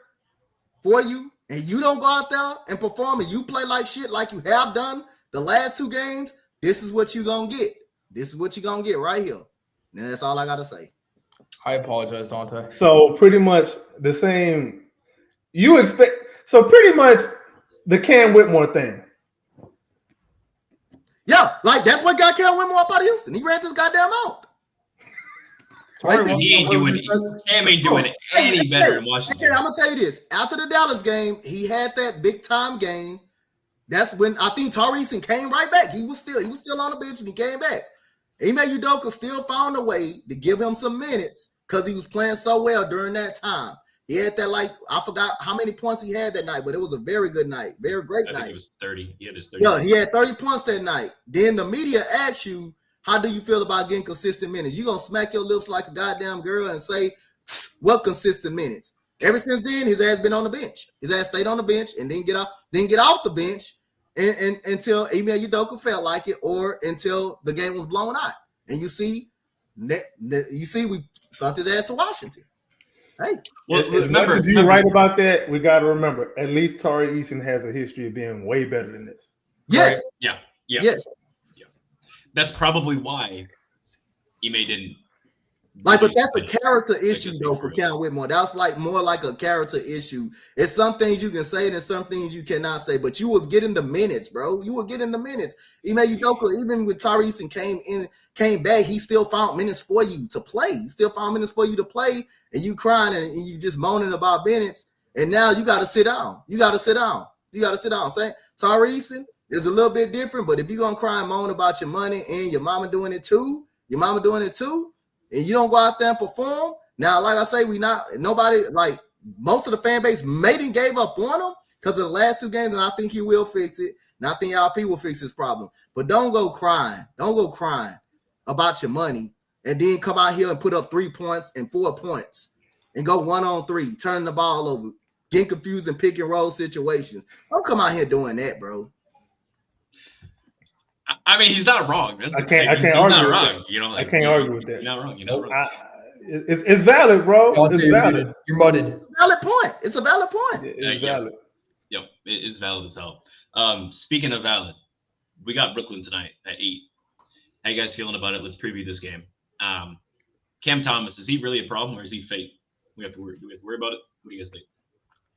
for you, and you don't go out there and perform and you play like shit like you have done the last 2 games, this is what you're gonna get. This is what you're gonna get right here. And that's all I gotta say. I apologize, Donte. So pretty much the same you expect. So pretty much the Cam Whitmore thing. Yeah, like that's what got Cam Whitmore up out of Houston. He ran this goddamn out. He ain't doing it. Cam ain't doing it any better in Washington. I'm gonna tell you this. After the Dallas game, he had that big time game. That's when I think Tari Eason came right back. He was still on the bench and he came back. Ime Udoka still found a way to give him some minutes because he was playing so well during that time. He had that, like, I forgot how many points he had that night, but it was a very good night, very great night. I think it was 30. He had his 30. Yeah, he had 30 points that night. Then the media asks you, how do you feel about getting consistent minutes? You're going to smack your lips like a goddamn girl and say, what consistent minutes? Ever since then, his ass been on the bench. His ass stayed on the bench and didn't get off the bench and until Ime Udoka felt like it or until the game was blown out. And you see we sent his ass to Washington. Hey, as much as you're right about that, we got to remember at least Tari Eason has a history of being way better than this. Yes. Right? Yeah. Yes. Yeah. That's probably why Ime didn't. Like, but that's a character issue though for Cam Whitmore. That's like more like a character issue. It's some things you can say and some things you cannot say. But you was getting the minutes, bro. You were getting the minutes. Ime Udoka, even with Tari Eason came back, he still found minutes for you to play. He still found minutes for you to play. And you crying and you just moaning about minutes, and now you got to sit down. You got to sit down. Say Tari Eason is a little bit different, but if you're gonna cry and moan about your money and your mama doing it too, and you don't go out there and perform. Now, like I say, nobody, like most of the fan base maybe gave up on him. because of the last 2 games, and I think he will fix it. And I think LP will fix his problem. But don't go crying. Don't go crying about your money and then come out here and put up 3 points and 4 points and go 1-on-3, turning the ball over, getting confused in pick and roll situations. Don't come out here doing that, bro. I mean, he's not wrong. That's I the thing. can't He's argue not with wrong. that. You know, like, I can't argue with that. You're not wrong. You're not wrong. It's valid, bro. Donte, It's valid. You're mudded. Valid point. It's a valid point. It's valid. Yep, it is valid as hell. Speaking of valid, we got Brooklyn tonight at 8. How you guys feeling about it? Let's preview this game. Cam Thomas, is he really a problem or is he fake? Do we have to worry about it? What do you guys think?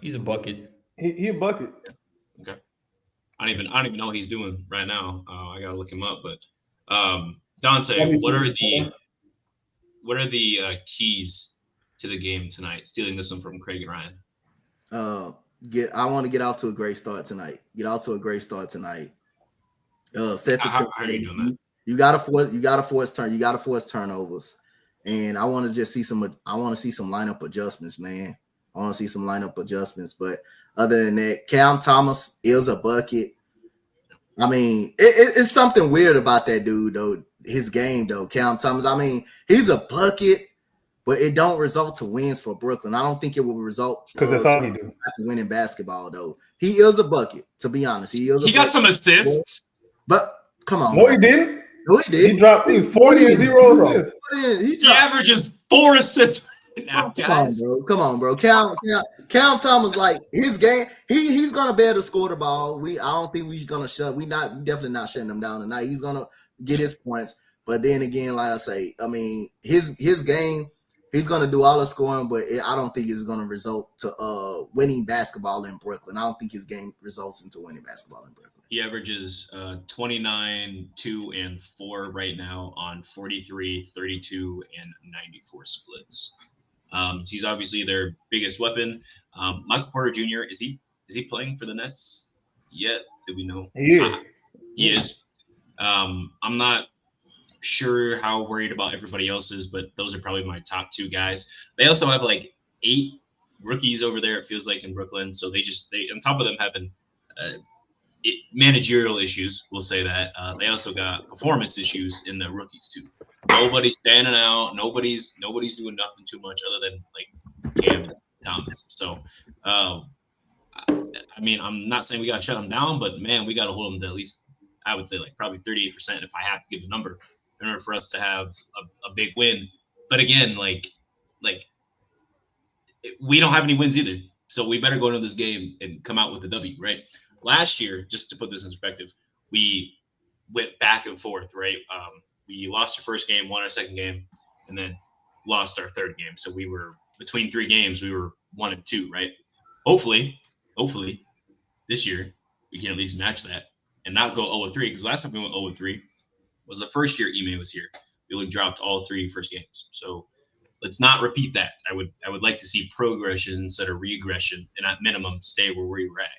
He's a bucket. He a bucket. Okay. I don't even know what he's doing right now. I gotta look him up. But Donte, what are the keys to the game tonight? Stealing this one from Craig and Ryan. I want to get off to a great start tonight. Set the How are you doing that? You gotta force turnovers. And I want to just see some lineup adjustments, man. I want to see some lineup adjustments. But other than that, Cam Thomas is a bucket. I mean, it's something weird about that dude, though. His game, though, Cam Thomas. I mean, he's a bucket, but it don't result to wins for Brooklyn. I don't think it will result Because that's all he do. after winning basketball, though. He is a bucket, to be honest. He got some assists. But come on. No, he didn't. No, he did. He dropped 40 and 0 assists. He averages 4 assists. Come on, bro. Cam Thomas, like his game, he's gonna be able to score the ball. I don't think we're gonna definitely not shutting him down tonight. He's gonna get his points. But then again, like I say, I mean, his game, he's gonna do all the scoring, but I don't think it's gonna result to winning basketball in Brooklyn. I don't think his game results into winning basketball in Brooklyn. He averages 29, 2, and 4 right now on 43, 32, and 94 splits. He's obviously their biggest weapon. Michael Porter Jr. Is he playing for the Nets yet? Do we know? He is. He is. I'm not sure how worried about everybody else is, but those are probably my top 2 guys. They also have like 8 rookies over there. It feels like in Brooklyn, so they on top of them having managerial issues, we'll say that. They also got performance issues in the rookies too. Nobody's standing out. Nobody's doing nothing too much other than like Cam Thomas. So, I mean, I'm not saying we got to shut them down, but man, we got to hold them to at least, I would say like probably 38% if I have to give a number in order for us to have a big win. But again, like we don't have any wins either. So we better go into this game and come out with a W, right? Last year, just to put this in perspective, we went back and forth, right? We lost our first game, won our second game, and then lost our third game. So we were between 3 games, we were 1-2, right? Hopefully, this year we can at least match that and not go 0-3. Because last time we went 0-3 was the first year Ime was here. We only dropped all 3 first games. So let's not repeat that. I would like to see progression instead of regression, and at minimum stay where we were at.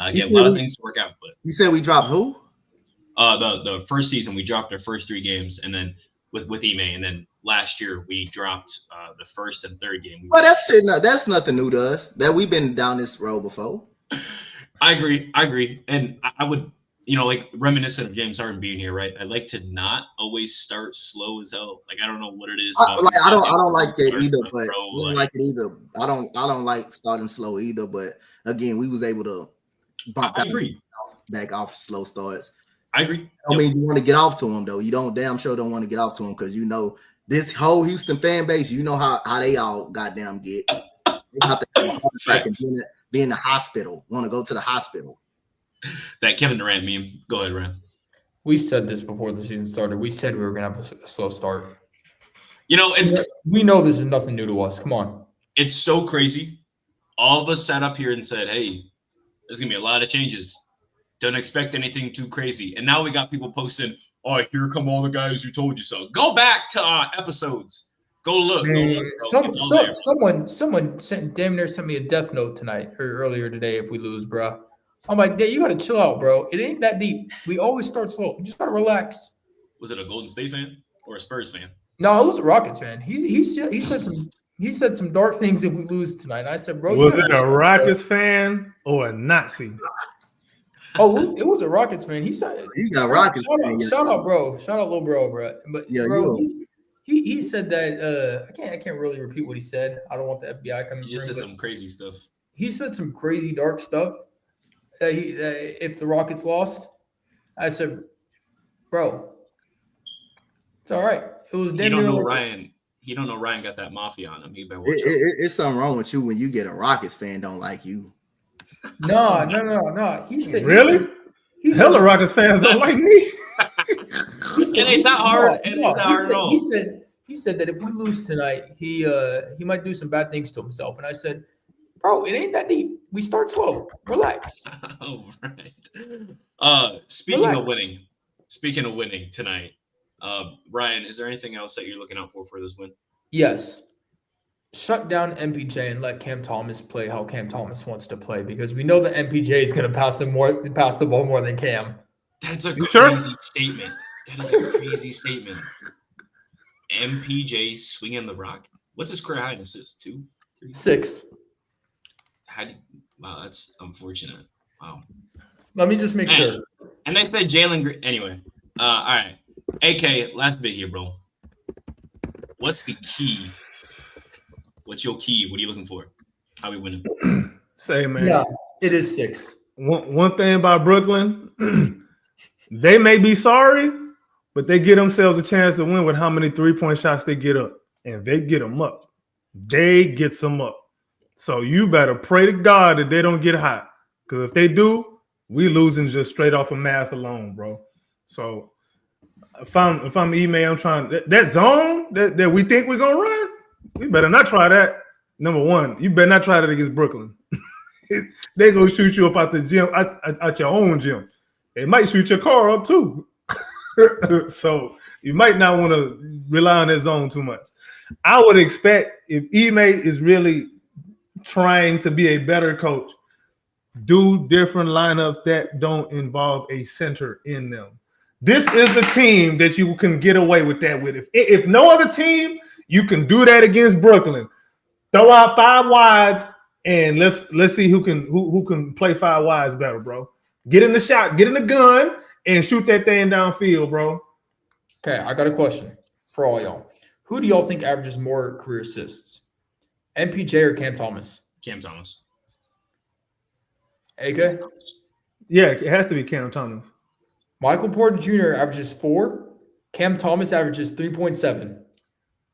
Again, a lot of things to work out, but you said we dropped who? The first season we dropped our first 3 games, and then with Ime, and then last year we dropped the first and third game. Well, that's nothing new to us. That we've been down this road before. I agree, and I would, like reminiscent of James Harden being here, right? I like to not always start slow as hell. Like I don't know what it is. I don't like that either. But I don't like it either. I don't like starting slow either. But again, we was able to bump back off slow starts. I agree. I mean, you want to get off to them though. You don't want to get off to them because this whole Houston fan base. You know how they all goddamn get. They got to have a heart attack and be in the hospital. Want to go to the hospital. That Kevin Durant meme. Go ahead, Ryan. We said this before the season started. We said we were going to have a slow start. We know this is nothing new to us. Come on. It's so crazy. All of us sat up here and said, hey, there's going to be a lot of changes. Don't expect anything too crazy. And now we got people posting, oh, here come all the guys who told you so. Go back to our episodes. Go look. Someone damn near sent me a death note tonight or earlier today if we lose, bro. I'm like, you got to chill out, bro. It ain't that deep. We always start slow. You just got to relax. Was it a Golden State fan or a Spurs fan? No, it was a Rockets fan. He said some he said some dark things if we lose tonight. And I said, bro, Was it a Rockets fan or a Nazi? Oh, it was a Rockets fan. He said You got Rockets fan. Shout out, bro. Shout out, little bro. But Yeah, bro, you he said that I can't really repeat what he said. I don't want the FBI coming. He just said some crazy stuff. He said some crazy dark stuff. If the Rockets lost, I said, bro, it's all right. It was. You don't know Ryan. You don't know Ryan got that mafia on him. He better watch out. It's something wrong with you when you get a Rockets fan don't like you. No. He said really? Hella Rockets fans don't like me. It ain't that hard. It ain't that hard at all. He said that if we lose tonight, he might do some bad things to himself. And I said, bro, it ain't that deep. We start slow. Relax. All right. Speaking of winning tonight, Ryan, is there anything else that you're looking out for this win? Yes. Shut down MPJ and let Cam Thomas play how Cam Thomas wants to play, because we know that MPJ is going to pass the ball more than Cam. That's a crazy statement. That is a crazy statement. MPJ swinging the rock. What's his career high in assists? 2, 3, 6. Wow, that's unfortunate. Wow. Let me just make sure. And they said Jalen Green. Anyway, all right. AK, last bit here, bro. What's the key? What's your key? What are you looking for? How we winning? Say, man. Yeah, it is 6. One thing about Brooklyn, they may be sorry, but they give themselves a chance to win with how many 3-point shots they get up. And they get them up. They get some up. So you better pray to God that they don't get hot. Because if they do, we losing just straight off of math alone, bro. So if I'm email, I'm trying that zone that we think we're gonna run, we better not try that. Number one, you better not try that against Brooklyn. They're gonna shoot you up out the gym, out your own gym. They might shoot your car up too. So you might not want to rely on that zone too much. I would expect if Ime is really trying to be a better coach, do different lineups that don't involve a center in them. This is the team that you can get away with that with. If no other team, you can do that against Brooklyn. Throw out 5 wides and let's see who can play 5 wides better, bro. Get in the shot, get in the gun, and shoot that thing downfield, bro. Okay, I got a question for all y'all. Who do y'all think averages more career assists? MPJ or Cam Thomas? Cam Thomas. AK? Yeah, it has to be Cam Thomas. Michael Porter Jr. averages 4. Cam Thomas averages 3.7.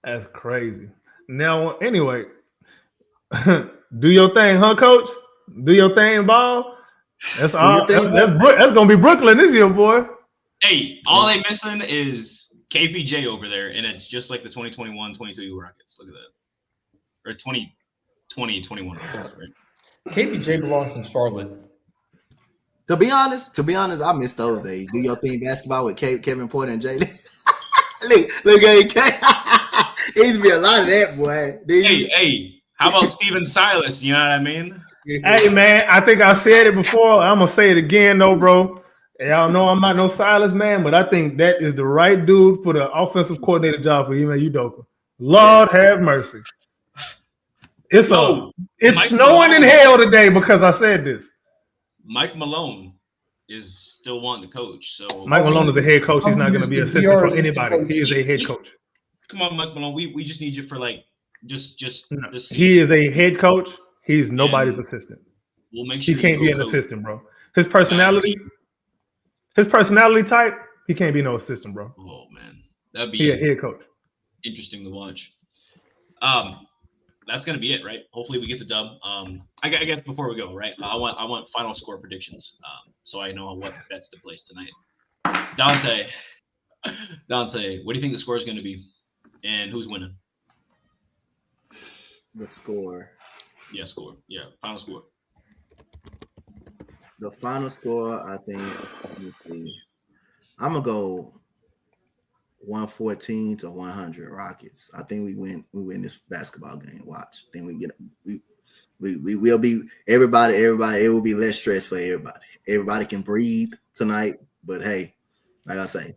That's crazy. Now, anyway, do your thing, huh, Coach? Do your thing, ball. That's all. That's gonna be Brooklyn this year, boy. Hey, all they missing is KPJ over there, and it's just like the 2021-22 Rockets. Look at that. Or 2020-21 Rockets, right? KPJ belongs in Charlotte. To be honest, I miss those days. Do your thing basketball with Kevin Porter and Jalen. look at AK. There used to be a lot of that, boy. Hey, how about Steven Silas? You know what I mean? Hey, man, I think I said it before. I'm going to say it again, though, bro. Y'all know I'm not no Silas, man, but I think that is the right dude for the offensive coordinator job for Ime Udoka. Lord have mercy. It's snowing in hell today because I said this. Mike Malone is still wanting to coach. So Mike Malone is a head coach. He's not going to be assistant for anybody. He is a head coach. Come on, Mike Malone. We just need you for just this season. He is a head coach. He's nobody's assistant. We'll make sure he can't be an assistant, bro. His personality type, he can't be no assistant, bro. Oh man, that'd be a head coach. Interesting to watch. That's gonna be it, right? Hopefully we get the dub. I guess before we go, right? I want final score predictions, so I know what bets to place tonight. Donte, what do you think the score is going to be, and who's winning? The score. Yeah, score. Yeah, final score. The final score, I think. Let me see. I'm gonna go 114-100 Rockets. I think we win this basketball game. Watch. I think we will be everybody. It will be less stress for everybody. Everybody can breathe tonight. But hey, like I say,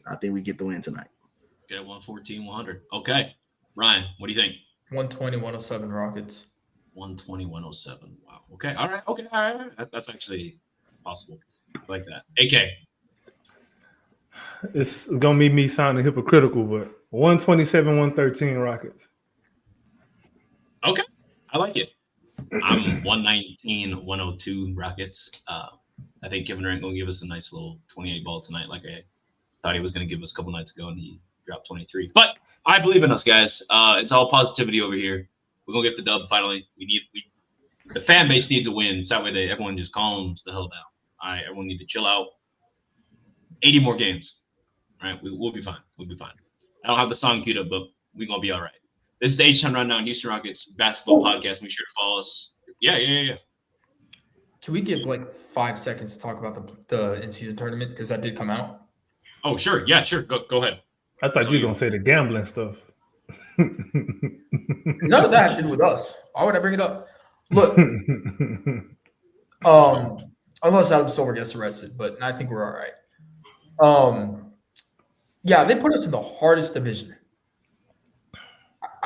I think we get the win tonight. Okay, 114-100. Okay, Ryan, what do you think? 120, 107 Rockets. 120, 107. Wow. Okay. All right. Okay. All right. That's actually possible. I like that. AK. It's gonna be me sounding hypocritical, but 127, 113 Rockets. Okay. I like it. I'm 119, 102 Rockets. I think Kevin Durant gonna give us a nice little 28 ball tonight, like I thought he was gonna give us a couple nights ago, and he dropped 23. But I believe in us, guys. It's all positivity over here. We're gonna get the dub finally. The fan base needs a win. So that way everyone just calms the hell down. All right, everyone need to chill out. 80 more games. All right, we'll be fine. We'll be fine. I don't have the song queued up, but we're gonna be all right. This is the H-Town Rundown, Houston Rockets basketball podcast. Make sure to follow us. Yeah. Can we give like 5 seconds to talk about the in-season tournament because that did come out? Oh, sure. Yeah, sure. Go ahead. I thought you were gonna say the gambling stuff. None of that had to do with us. Why would I bring it up? Look, unless Adam Silver gets arrested, but I think we're all right. Yeah, they put us in the hardest division.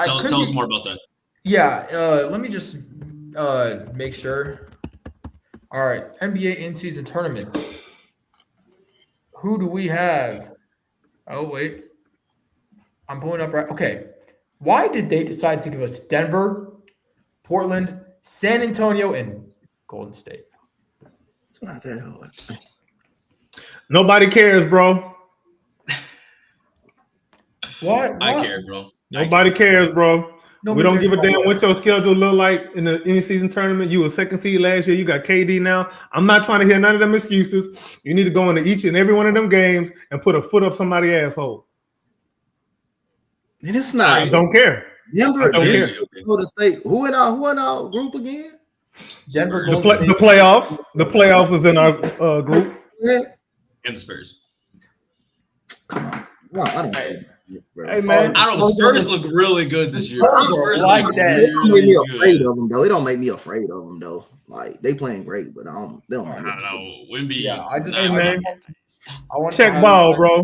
Tell us more about that. Yeah, let me just make sure. All right, NBA in-season tournament. Who do we have? Oh, wait. I'm pulling up right. Okay. Why did they decide to give us Denver, Portland, San Antonio, and Golden State? It's not that hard. Nobody cares, bro. What? I care, bro. Nobody cares, bro. Nobody we don't cares give a about damn what? what your schedule look like in the in-season tournament. You were second seed last year. You got KD now. I'm not trying to hear none of them excuses. You need to go into each and every one of them games and put a foot up somebody's asshole. And it's not. I don't care. Denver, don't Denver, care. Golden State. Who in our group again? Denver, The Golden State. playoffs. The playoffs is in our group. Yeah. And the Spurs. Come on. No, I don't Hey. know, bro. Hey, man. I don't know. Spurs look really good this year. Spurs Spurs are like look that. It don't make me really afraid good. of them though. It don't make me afraid of them though. Like they playing great, but they don't I make don't me know. Wimby. Yeah, I just, Hey, I man. want to Check have ball, this- bro.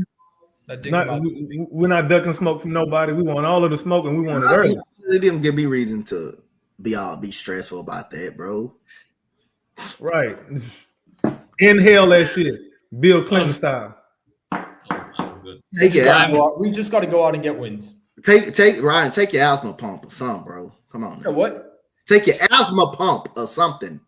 that did come out this week. We're not ducking smoke from nobody. We want all of the smoke, and we want it early. It didn't give me reason to be stressful about that, bro. Right. Inhale that shit. Bill Clinton style. Oh, good. Take it out. We just got to go out and get wins. Take Ryan, take your asthma pump or something, bro. Come on. You know what? Take your asthma pump or something.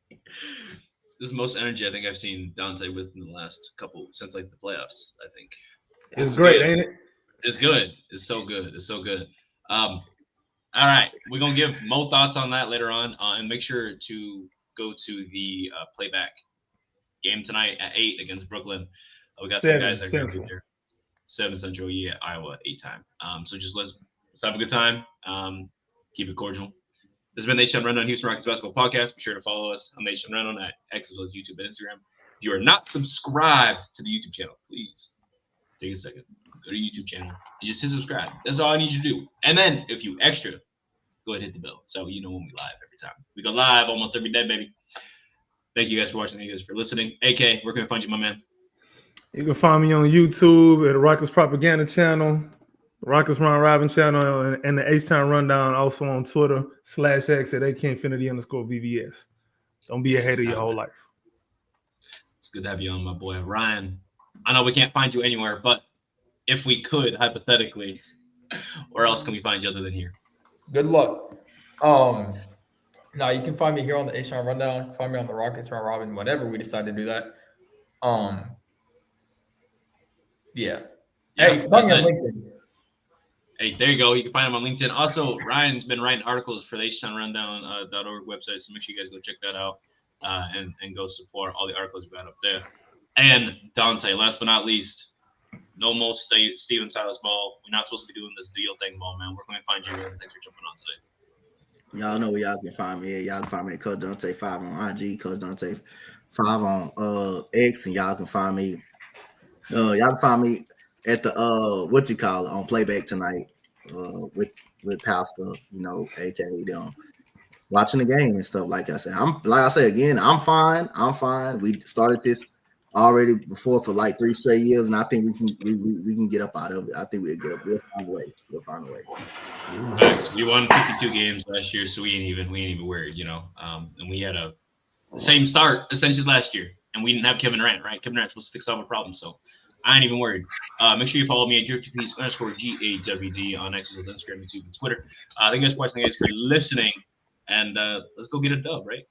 This is the most energy I think I've seen Donte with in the last couple since like the playoffs. I think It's great, good. ain't it? It's good. It's so good. It's so good. All right, we're gonna give more thoughts on that later on, and make sure to go to the playback game tonight at 8 against Brooklyn. We got 7 some guys that are gonna be Central. there. 7 Central, yeah, Iowa 8 time. So just let's have a good time. Keep it cordial. This has been the H-Town Rundown Houston Rockets Basketball Podcast. Be sure to follow us on the H-Town Rundown at X as well as YouTube and Instagram. If you are not subscribed to the YouTube channel, please take a second. Go to the YouTube channel and just hit subscribe. That's all I need you to do. And then if you extra, go ahead and hit the bell so you know when we live every time. We go live almost every day, baby. Thank you guys for watching. Thank you guys for listening. AK, where can I find you, my man? You can find me on YouTube at the Rockets Propaganda Channel, Rockets Round Robin Channel, and the H-Town Rundown, also on Twitter /X at AKinfinity_VVS. Don't be ahead of your whole life. It's good to have you on, my boy. Ryan, I know we can't find you anywhere, but if we could, hypothetically, where else can we find you other than here? Good luck. Now you can find me here on the H-Town Rundown. Find me on the Rockets Round Robin whenever we decide to do that. Yeah. Hey, you can find me on LinkedIn. Hey, there you go. You can find him on LinkedIn. Also, Ryan's been writing articles for the htownrundown.org website, so make sure you guys go check that out and go support all the articles we got up there. And Donte, last but not least, no more Steven Silas Ball. We're not supposed to be doing this deal thing, Ball, man. Where can we find you? Thanks for jumping on today. Y'all know where y'all can find me. Y'all can find me at Coach Donte 5 on IG, Coach Donte 5 on X, and y'all can find me. Y'all can find me at the on playback tonight with Pastor, aka them watching the game and stuff. Like I said, I'm fine. We started this already before for like 3 straight years, and I think we can get up out of it. I think we'll get up. We'll find a way. We'll find a way. Facts. We won 52 games last year, so we ain't even worried, And we had the same start essentially last year, and we didn't have Kevin Durant, right? Kevin Durant's supposed to fix all the problems, so I ain't even worried. Make sure you follow me at _GAWD on X, Instagram, YouTube, and Twitter. Thank you guys for watching. Thank you guys for listening, and let's go get a dub, right?